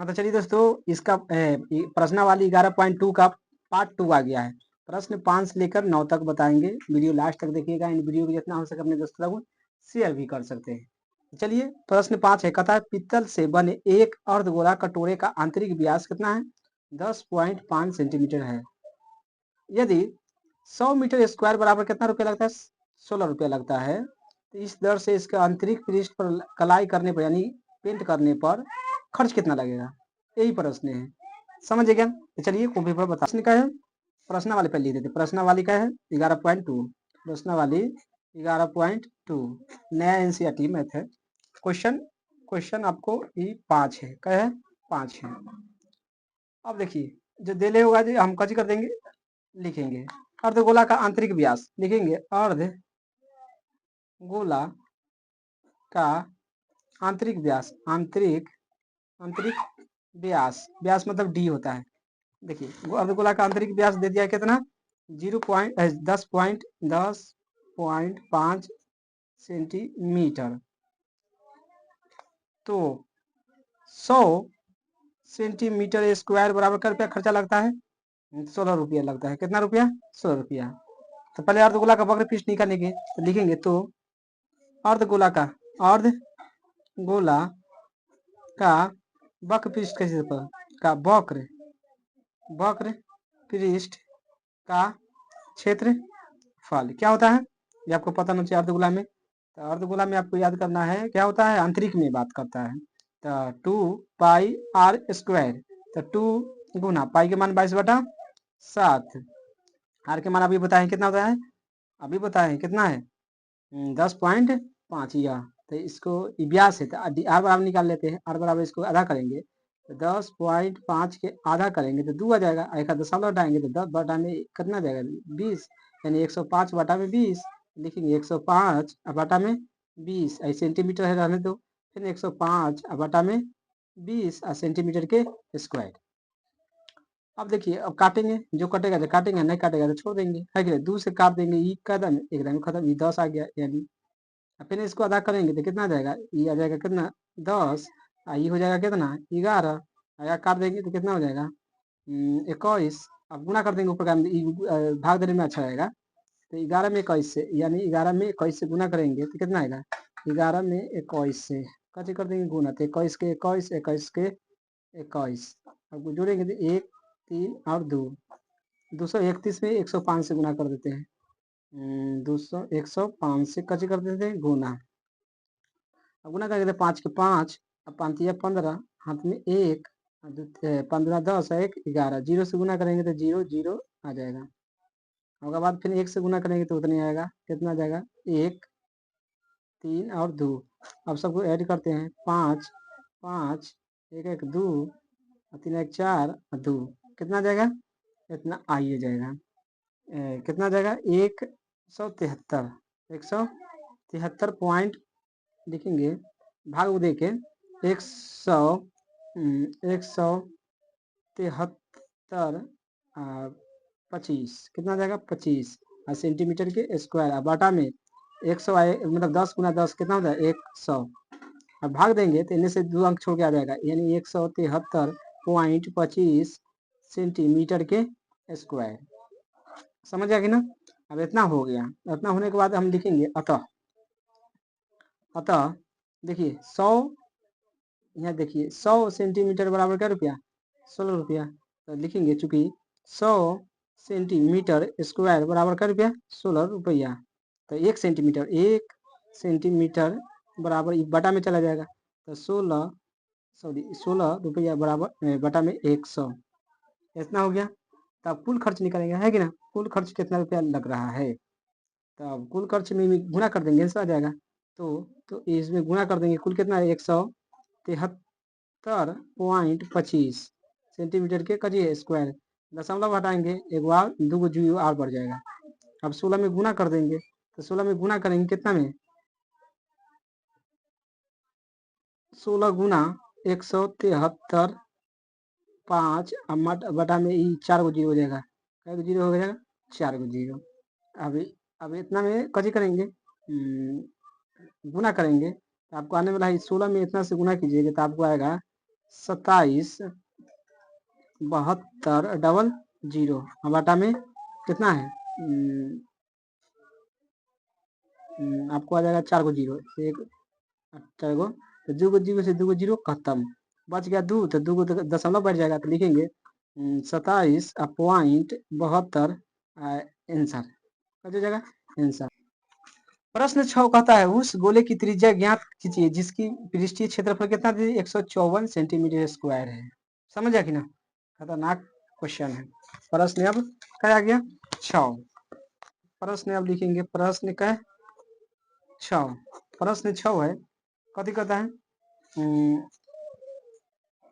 हाँ, तो चलिए दोस्तों इसका प्रश्नावली 11.2 का पार्ट 2 आ गया है। प्रश्न 5 से लेकर 9 तक बताएंगे। वीडियो लास्ट तक देखिएगा। इन वीडियो को जितना हो सके अपने दोस्तों को शेयर भी कर सकते हैं। चलिए प्रश्न 5 है, कहता है पीतल से बने एक अर्धगोला कटोरे का आंतरिक व्यास कितना है? 10.5 सेंटीमीटर है। यदि 100 मीटर स्क्वायर बराबर कितना रुपया लगता है? 16 रुपया लगता है। तो इस दर से इसके आंतरिक पृष्ठ पर कलाई करने पर यानी पेंट करने पर खर्च कितना लगेगा? यही प्रश्न है। समझे क्या? तो चलिए कॉपी पर बता। प्रश्न का है, प्रश्नावली पर लिख देते। प्रश्नावली का है 11.2। प्रश्नावली 11.2 नया एनसीईआरटी मैथ है। क्वेश्चन आपको ये 5 है। क्या है? 5 है। अब देखिए जो दे ले होगा जी हम कची कर देंगे, लिखेंगे अर्धगोला का आंतरिक व्यास। लिखेंगे अर्धगोला का आंतरिक व्यास। आंतरिक व्यास मतलब डी होता है। देखिए अर्धगोला का आंतरिक व्यास दे दिया है कितना? 10.5 सेंटीमीटर। तो 100 सेंटीमीटर स्क्वायर बराबर क्या रुपया खर्चा लगता है? 16 रुपया लगता है। कितना रुपया? 16 रुपया। तो पहले अर्धगोला का वक्र पृष्ठ निकालेंगे तो लिखेंगे तो अर्धगोला का वक्र पृष्ठ कैसे का वक्र पृष्ठ का क्षेत्रफल क्या होता है? ये आपको पता होना चाहिए। अर्धगोला में तो अर्धगोला में आपको याद करना है क्या होता है? आंतरिक में बात करता है। तो 2πr²। तो 2 गुना पाई के मान 22/7। आर के मान अभी बताएं कितना होता है? अभी बताएं कितना है? 10.5 यह। तो इसको व्यास है तो आर बराबर निकाल लेते हैं। आर बराबर इसको आधा करेंगे तो 10.5 के आधा करेंगे तो 2 आ जाएगा। एक दशमलव हटाएंगे तो 10 बटा में कितना जाएगा? 20 यानी 105 बटा में 20 लिखेंगे। 105 बटा में 20 सेंटीमीटर है रहने दो। फिर 105 बटा में 20 सेंटीमीटर के स्क्वायर। अब देखिए अब काटेंगे, जो कटेगा तो काटेंगे, नहीं काटेगा तो छोड़ देंगे, है कि नहीं? 2 से काट देंगे, ई कदम एकदम खत्म। ये 10 आ गया यानी। फिर इसको अदा करेंगे तो कितना आ जाएगा? ये आ जाएगा कितना? 10। ये हो जाएगा कितना? 11। अगर काट देंगे तो कितना हो जाएगा? 21। अब गुना कर देंगे ऊपर का, भाग देने में अच्छा रहेगा। तो 11 में 21 से यानी 11 में 21 से गुना करेंगे तो कितना आएगा? 11 में 21 से कैसे कर देंगे गुना? तो 21 के 21, 21 के 21। अब जोड़ेंगे तो 1, 3 और 2। 231 में 105 से गुना कर देते हैं। 105 से कैसे कर देते हैं गुना? अब गुना करके 5 के 5, अब 5 या 15, हाथ में 1, 15 10 1 11। 0 से गुना करेंगे तो 0 0 आ जाएगा। उसके बाद फिर 1 से गुना करेंगे तो उतना ही आएगा। कितना आ जाएगा? 1, 3 और 2। अब सबको ऐड करते हैं। 5 5 1 1 2 3 1 4 और 2 कितना आ जाएगा? इतना आइए जाएगा। कितना आ जाएगा? 173। 173 पॉइंट लिखेंगे भाग दे के 173 25 कितना आ जाएगा? 25 सेंटीमीटर के स्क्वायर। बाटा में 100 आए मतलब 10 गुना 10 कितना होता है? 100। अब भाग देंगे तो इनमें से 2 अंक छोड़ के आ जाएगा यानी 173.25 सेंटीमीटर के स्क्वायर। समझ गया कि ना? अब इतना हो गया। इतना होने के बाद हम लिखेंगे अतः देखिए 100, यहाँ देखिए 100 सेंटीमीटर बराबर क्या रुपया? 16 रुपया। तो लिखेंगे चूंकि 100 सेंटीमीटर स्क्वायर बराबर क्या रुपया? 16 रुपया। तो 1 सेंटीमीटर बराबर बटा में चला जाएगा तो 16 रुपया बराबर बटा में 100। इतना हो गया। तो अब कुल खर्च निकालेंगे, है कि ना? कुल खर्च कितना रुपया लग रहा है? तो अब कुल खर्च में गुना कर देंगे, इससे आ जाएगा। तो इसमें गुना कर देंगे। कुल कितना है? 173.25 सेंटीमीटर के कजी स्क्वायर। दशमलव हटाएंगे, एक बार 2 जीरो और बढ़ जाएगा। अब 16 में गुना कर देंगे तो 16 में गुना करेंगे कितना में? 16 गुना 173.5 बटा में 4 गो जीरो हो जाएगा। क्या गो जीरो हो जाएगा? 4 गो जीरो। अब इतना में कजी करेंगे, गुना करेंगे तो आपको आने वाला है 16 में इतना से गुना कीजिएगा तो आपको आएगा 27 72 डबल 0 बटा में कितना है आपको आ जाएगा 4 को 0 एक 4 को तो 2 को 0 से 2 को 0 खत्म बच गया 2 तो 2 को दशमलव बैठ जाएगा तो लिखेंगे 27.72 आंसर हो जाएगा आंसर। प्रश्न 6 कहता है उस गोले की त्रिज्या ज्ञात कीजिए जिसकी पृष्ठीय क्षेत्रफल कितना दे 154 सेंटीमीटर स्क्वायर है। समझ आ कि ना, खतरनाक क्वेश्चन है। प्रश्न अब क्या आ गया 6। प्रश्न अब लिखेंगे प्रश्न का 6 प्रश्न 6 है कथी कहता है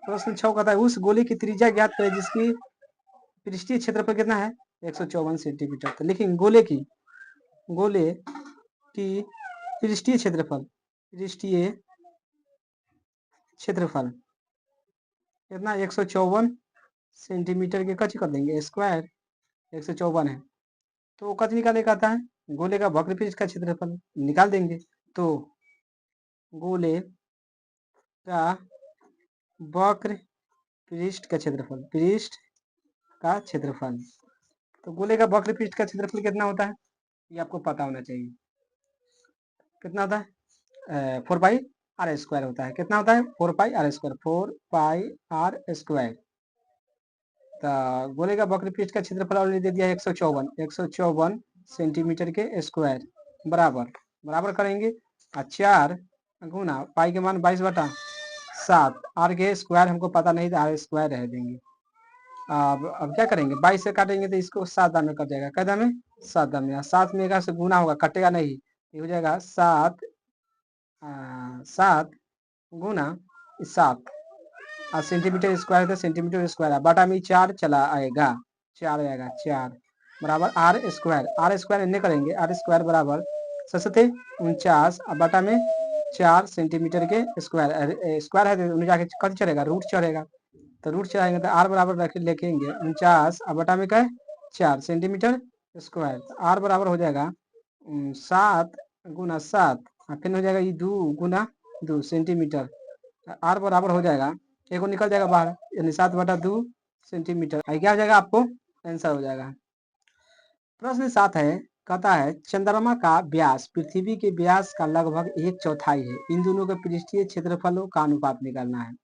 प्रश्न 6 कहता है उस गोले की त्रिज्या ज्ञात करें जिसकी पृष्ठीय क्षेत्रफल कितना है 154 सेंटीमीटर। तो लिखेंगे गोले की पृष्ठीय क्षेत्रफल कितना 154 सेंटीमीटर के कच कर देंगे स्क्वायर 154 है तो कच निकाले कहता है गोले का वक्र पृष्ठ का क्षेत्रफल निकाल देंगे। तो गोले का वक्र पृष्ठ का क्षेत्रफल तो गोले का वक्र पृष्ठ का क्षेत्रफल कितना होता है ये आपको पता होना चाहिए। कितना होता है 4 पाई आर स्क्वायर होता है। कितना होता है 4 पाई आर स्क्वायर। तो गोले का वक्र पृष्ठ का क्षेत्रफल ऑलरेडी दे दिया है 154 सेंटीमीटर के स्क्वायर बराबर करेंगे 4 गुना पाई के मान 22/7 आर के स्क्वायर हमको पता नहीं था आर स्क्वायर रह देंगे। अब क्या करेंगे 22 से काटेंगे तो इसको 7 दाम में कट जाएगा। क्या दाम में 7 दाम में 7 में से गुना होगा कटेगा नहीं ये हो जाएगा 7 गुना 7 और सेंटीमीटर स्क्वायर है सेंटीमीटर स्क्वायर बटा में 4 चला आएगा 4 बराबर आर स्क्वायर इन्हें करेंगे आर स्क्वायर बराबर 49 बटा में 4 सेंटीमीटर के स्क्वायर है तो जाके कट चढ़ेगा रूट चढ़ेगा तो रूट चढ़ाएंगे तो आर बराबर लिखेंगे 49 बटा में क्या 4 सेंटीमीटर स्क्वायर आर बराबर हो जाएगा 7 गुना 7 फिर हो जाएगा ये 2 गुना 2 सेंटीमीटर आर बराबर हो जाएगा एक निकल जाएगा बाहर यानी 7/2 सेंटीमीटर क्या हो जाएगा आपको आंसर हो जाएगा। प्रश्न 7 है कहता है चंद्रमा का व्यास पृथ्वी के व्यास का लगभग 1/4 है इन दोनों के पृष्ठीय क्षेत्रफलों का अनुपात निकालना है।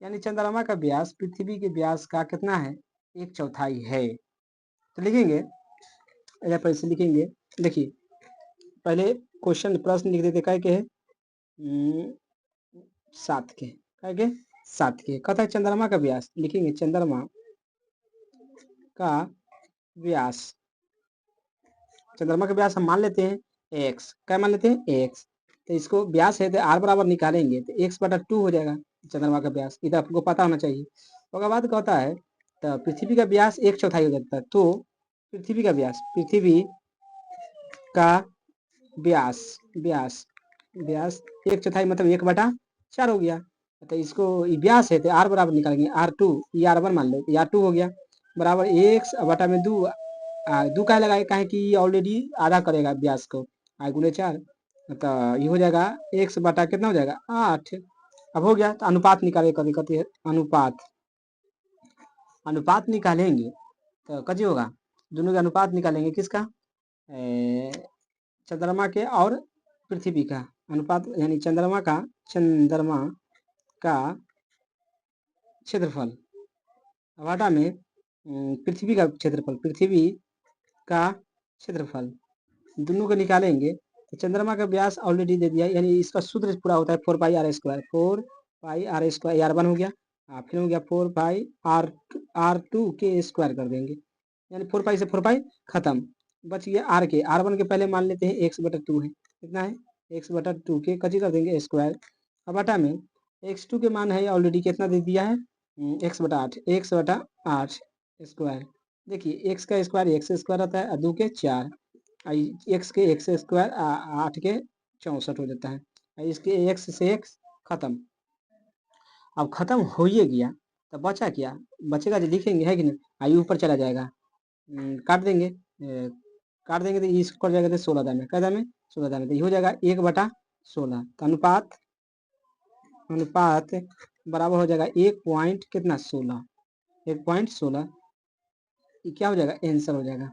यानी चंद्रमा का व्यास पृथ्वी के व्यास का कितना है 1/4 है। तो लिखेंगे पर इसे लिखेंगे देखिए पहले क्वेश्चन प्रश्न लिख देते क्या के 7 के क्या के 7 के कहता है चंद्रमा का व्यास लिखेंगे चंद्रमा का व्यास हम मान लेते हैं x क्या मान लेते हैं x तो इसको व्यास है तो r बराबर निकालेंगे तो x/2 हो जाएगा चंद्रमा का व्यास इधर आपको पता होना चाहिए। उसके बाद कहता है तो पृथ्वी का व्यास 1/4 हो जाता है तो पृथ्वी का व्यास 1/4 मतलब 1/4 हो गया। तो इसको व्यास है तो r बराबर निकालेंगे r2 ये r1 मान लो r2 हो गया बराबर 1/2 2 का लगाए कहे कि ऑलरेडी आधा करेगा व्यास को 8 × 4 तो ये हो जाएगा x बटा कितना हो जाएगा 8। अब हो गया तो अनुपात निकाले कभी कहते हैं अनुपात निकालेंगे तो कजी होगा दोनों का अनुपात निकालेंगे किसका चंद्रमा के और पृथ्वी का अनुपात यानी चंद्रमा का क्षेत्रफल बटा में पृथ्वी का क्षेत्रफल दोनों को निकालेंगे तो चंद्रमा का व्यास ऑलरेडी दे दिया यानी इसका सूत्र पूरा होता है 4 पाई आर स्क्वायर r1 हो गया फिर हो गया 4 पाई r2 के स्क्वायर कर देंगे यानी 4 पाई से 4 पाई खत्म बच गया r1 के पहले मान लेते हैं x/2 है कितना है x/2 के कची कर देंगे स्क्वायर अब बटा में x2 के मान है ऑलरेडी कितना दे दिया है x/8 स्क्वायर देखिए x का स्क्वायर x स्क्वायर रहता है 2 के 4 x के x स्क्वायर 8 के 64 हो जाता है इसके x से x खत्म। अब खत्म हो ही गया तो बचा क्या बचेगा जो लिखेंगे है कि नहीं ऊपर चला जाएगा काट देंगे तो इसको कर जाएगा तो 16 दाम में क्या दाम में 16 दाम में तो ये हो जाएगा 1/16 तो अनुपात बराबर हो जाएगा 1 पॉइंट कितना 16, 1 पॉइंट 16, ये क्या हो जाएगा आंसर हो जाएगा।